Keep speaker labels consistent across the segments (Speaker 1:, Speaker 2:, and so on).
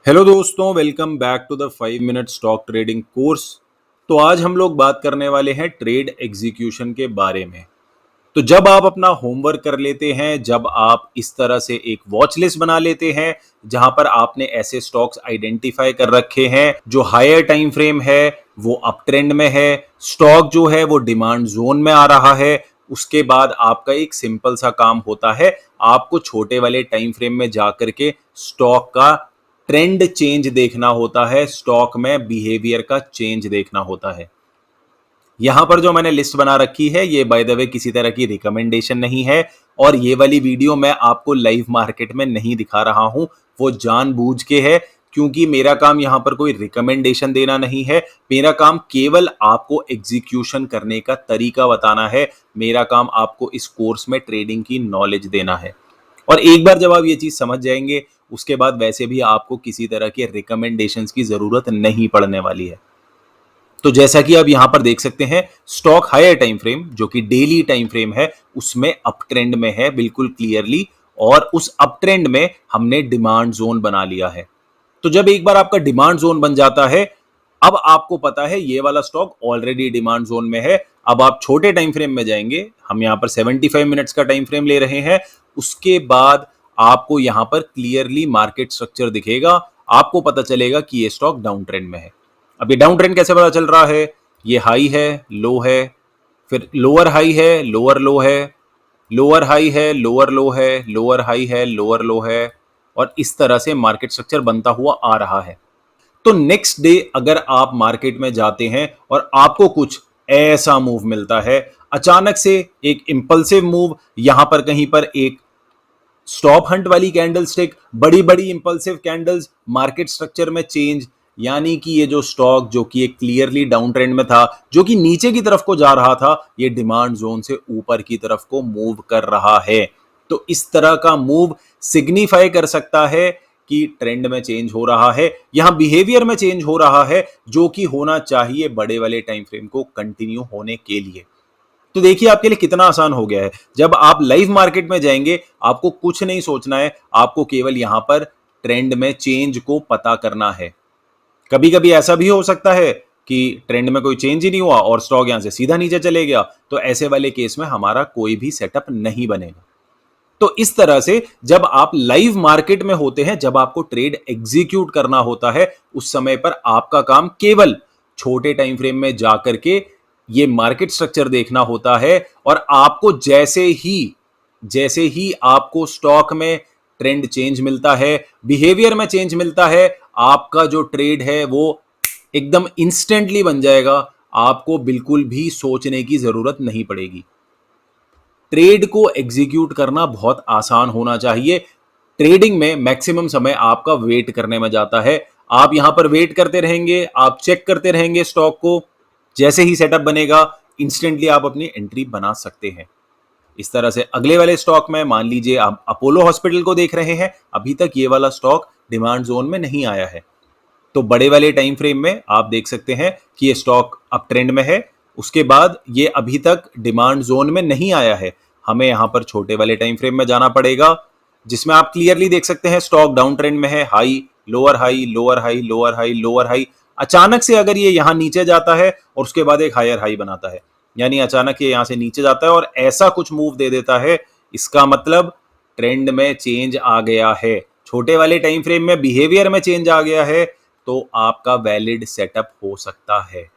Speaker 1: Hello दोस्तों, welcome back to the 5 minute stock trading course. तो आज हम लोग बात करने वाले हैं ट्रेड एग्जीक्यूशन के बारे में। तो जब आप अपना होमवर्क कर लेते हैं, जब आप इस तरह से एक वॉच लिस्ट बना लेते हैं जहां पर आपने ऐसे स्टॉक्स आइडेंटिफाई कर रखे हैं जो हायर टाइम फ्रेम है, वो अप ट्रेंड में है, स्टॉक जो है वो डिमांड जोन में आ रहा है, उसके बाद आपका एक सिंपल सा काम होता है, आपको छोटे वाले टाइम फ्रेम में जाकर के स्टॉक का ट्रेंड चेंज देखना होता है, स्टॉक में बिहेवियर का चेंज देखना होता है। यहां पर जो मैंने लिस्ट बना रखी है ये बाय द वे किसी तरह की रिकमेंडेशन नहीं है, और ये वाली वीडियो मैं आपको लाइव मार्केट में नहीं दिखा रहा हूं, वो जानबूझ के है, क्योंकि मेरा काम यहां पर कोई रिकमेंडेशन देना नहीं है। मेरा काम केवल आपको एग्जीक्यूशन करने का तरीका बताना है। मेरा काम आपको इस कोर्स में ट्रेडिंग की नॉलेज देना है। और एक बार जब आप ये चीज समझ जाएंगे, उसके बाद वैसे भी आपको किसी तरह के रिकमेंडेशंस की जरूरत नहीं पड़ने वाली है। तो जैसा कि आप यहां पर देख सकते हैं, स्टॉक हायर टाइम फ्रेम जो कि डेली टाइम फ्रेम है, उसमें अप ट्रेंड में है बिल्कुल क्लियरली, और उस अप ट्रेंड में हमने डिमांड जोन बना लिया है। तो जब एक बार आपका डिमांड जोन बन जाता है, अब आपको पता है ये वाला स्टॉक ऑलरेडी डिमांड जोन में है। अब आप छोटे टाइम फ्रेम में जाएंगे, हम यहां पर 75 मिनट्स का टाइम फ्रेम ले रहे हैं। उसके बाद आपको यहां पर क्लियरली मार्केट स्ट्रक्चर दिखेगा, आपको पता चलेगा कि ये स्टॉक डाउन ट्रेंड में है। अब ये डाउन ट्रेंड कैसे पता चल रहा है? ये हाई है, लो है, फिर लोअर हाई है, लोअर लो है, लोअर हाई है, लोअर लो है, लोअर हाई है, लोअर लो है, और इस तरह से मार्केट स्ट्रक्चर बनता हुआ आ रहा है। तो नेक्स्ट डे अगर आप मार्केट में जाते हैं और आपको कुछ ऐसा मूव मिलता है, अचानक से एक इंपल्सिव मूव, यहां पर कहीं पर एक स्टॉप हंट वाली कैंडल स्टिक, बड़ी बड़ी इंपल्सिव कैंडल्स, मार्केट स्ट्रक्चर में चेंज, यानी कि ये जो स्टॉक जो कि एक क्लियरली डाउन ट्रेंड में था, जो कि नीचे की तरफ को जा रहा था, ये डिमांड जोन से ऊपर की तरफ को मूव कर रहा है। तो इस तरह का मूव सिग्निफाई कर सकता है कि ट्रेंड में चेंज हो रहा है, यहां बिहेवियर में चेंज हो रहा है, जो कि होना चाहिए बड़े वाले टाइम फ्रेम को कंटिन्यू होने के लिए। तो देखिए आपके लिए कितना आसान हो गया है। जब आप लाइव मार्केट में जाएंगे, आपको कुछ नहीं सोचना है, आपको केवल यहां पर ट्रेंड में चेंज को पता करना है। कभी कभी ऐसा भी हो सकता है कि ट्रेंड में कोई चेंज ही नहीं हुआ और स्टॉक यहां से सीधा नीचे चले गया, तो ऐसे वाले केस में हमारा कोई भी सेटअप नहीं बनेगा। तो इस तरह से जब आप लाइव मार्केट में होते हैं, जब आपको ट्रेड एग्जीक्यूट करना होता है, उस समय पर आपका काम केवल छोटे टाइम फ्रेम में जाकर के ये मार्केट स्ट्रक्चर देखना होता है, और आपको जैसे ही आपको स्टॉक में ट्रेंड चेंज मिलता है, बिहेवियर में चेंज मिलता है, आपका जो ट्रेड है वो एकदम इंस्टेंटली बन जाएगा। आपको बिल्कुल भी सोचने की जरूरत नहीं पड़ेगी। ट्रेड को एग्जीक्यूट करना बहुत आसान होना चाहिए। ट्रेडिंग में मैक्सिमम समय आपका वेट करने में जाता है। आप यहां पर वेट करते रहेंगे, आप चेक करते रहेंगे स्टॉक को, जैसे ही सेटअप बनेगा इंस्टेंटली आप अपनी एंट्री बना सकते हैं। इस तरह से अगले वाले स्टॉक में मान लीजिए आप अपोलो हॉस्पिटल को देख रहे हैं, अभी तक ये वाला स्टॉक डिमांड जोन में नहीं आया है। तो बड़े वाले टाइम फ्रेम में आप देख सकते हैं कि ये स्टॉक अप ट्रेंड में है, उसके बाद ये अभी तक डिमांड जोन में नहीं आया है। हमें यहां पर छोटे वाले टाइम फ्रेम में जाना पड़ेगा, जिसमें आप क्लियरली देख सकते हैं स्टॉक डाउन ट्रेंड में है, high lower high lower high lower high lower high. अचानक से अगर ये यहां नीचे जाता है और उसके बाद एक हायर हाई बनाता है, यानी अचानक ये यहां से नीचे जाता है और ऐसा कुछ मूव दे देता है, इसका मतलब ट्रेंड में चेंज आ गया है, छोटे वाले टाइम फ्रेम में बिहेवियर में चेंज आ गया है, तो आपका वैलिड सेटअप हो सकता है।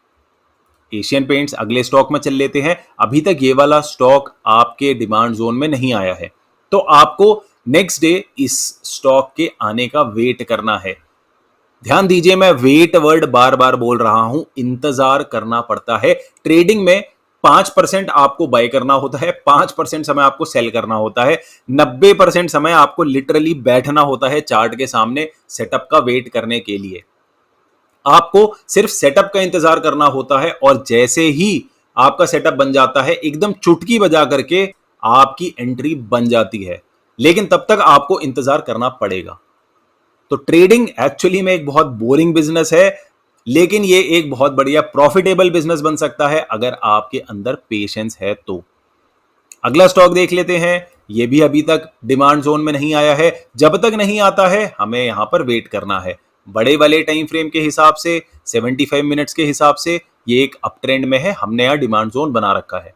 Speaker 1: एशियन पेंट्स अगले स्टॉक में चल लेते हैं। अभी तक ये वाला स्टॉक आपके डिमांड जोन में नहीं आया है, तो आपको नेक्स्ट डे इस स्टॉक के आने का वेट करना है। ध्यान दीजिए, मैं वेट वर्ड बार बार बोल रहा हूं, इंतजार करना पड़ता है। ट्रेडिंग में 5% आपको बाय करना होता है, 5% समय आपको सेल करना होता है, 90% समय आपको लिटरली बैठना होता है चार्ट के सामने सेटअप का वेट करने के लिए। आपको सिर्फ सेटअप का इंतजार करना होता है, और जैसे ही आपका सेटअप बन जाता है, एकदम चुटकी बजा करके आपकी एंट्री बन जाती है, लेकिन तब तक आपको इंतजार करना पड़ेगा। तो ट्रेडिंग एक्चुअली में एक बहुत बोरिंग बिजनेस है, लेकिन ये एक बहुत बढ़िया प्रॉफिटेबल बिजनेस बन सकता है अगर आपके अंदर पेशेंस है तो। अगला स्टॉक देख लेते हैं। ये भी अभी तक डिमांड जोन में नहीं आया है। जब तक नहीं आता है हमें यहां पर वेट करना है। बड़े वाले टाइम फ्रेम के हिसाब से 75 मिनट्स के हिसाब से ये एक अप ट्रेंड में है, हमने यहाँ डिमांड जोन बना रखा है।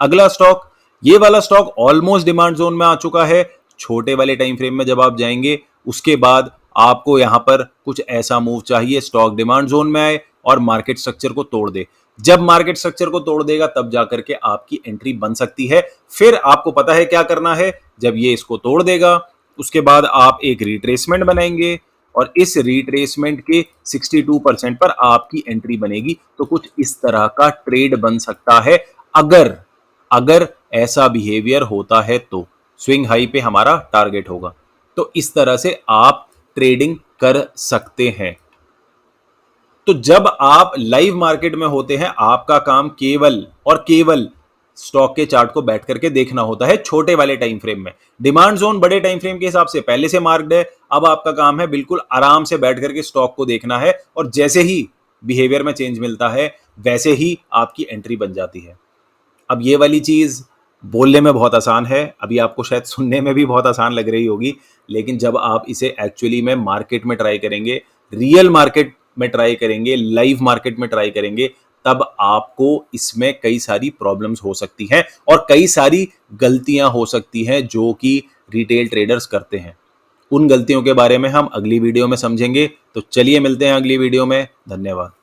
Speaker 1: अगला स्टॉक, ये वाला स्टॉक ऑलमोस्ट डिमांड जोन में आ चुका है। छोटे वाले टाइम फ्रेम में जब आप जाएंगे उसके बाद आपको यहां पर कुछ ऐसा मूव चाहिए, स्टॉक डिमांड जोन में आए और मार्केट स्ट्रक्चर को तोड़ दे। जब मार्केट स्ट्रक्चर को तोड़ देगा तब जाकर के आपकी एंट्री बन सकती है। फिर आपको पता है क्या करना है, जब ये इसको तोड़ देगा उसके बाद आप एक रिट्रेसमेंट बनाएंगे और इस रिट्रेसमेंट के 62% पर आपकी एंट्री बनेगी। तो कुछ इस तरह का ट्रेड बन सकता है अगर अगर ऐसा बिहेवियर होता है तो स्विंग हाई पे हमारा टारगेट होगा। तो इस तरह से आप ट्रेडिंग कर सकते हैं। तो जब आप लाइव मार्केट में होते हैं आपका काम केवल और केवल स्टॉक के चार्ट को बैठ करके देखना होता है। छोटे वाले टाइम फ्रेम में डिमांड जोन बड़े टाइम फ्रेम के हिसाब से पहले से मार्क्ड है। अब आपका काम है बिल्कुल आराम से बैठ करके स्टॉक को देखना है और जैसे ही बिहेवियर में चेंज मिलता है वैसे ही आपकी एंट्री बन जाती है। अब ये वाली चीज बोलने में बहुत आसान है, अभी आपको शायद सुनने में भी बहुत आसान लग रही होगी, लेकिन जब आप इसे एक्चुअली में मार्केट में ट्राई करेंगे, रियल मार्केट में ट्राई करेंगे, लाइव मार्केट में ट्राई करेंगे, तब आपको इसमें कई सारी प्रॉब्लम्स हो सकती हैं और कई सारी गलतियां हो सकती हैं जो कि रिटेल ट्रेडर्स करते हैं। उन गलतियों के बारे में हम अगली वीडियो में समझेंगे। तो चलिए मिलते हैं अगली वीडियो में। धन्यवाद।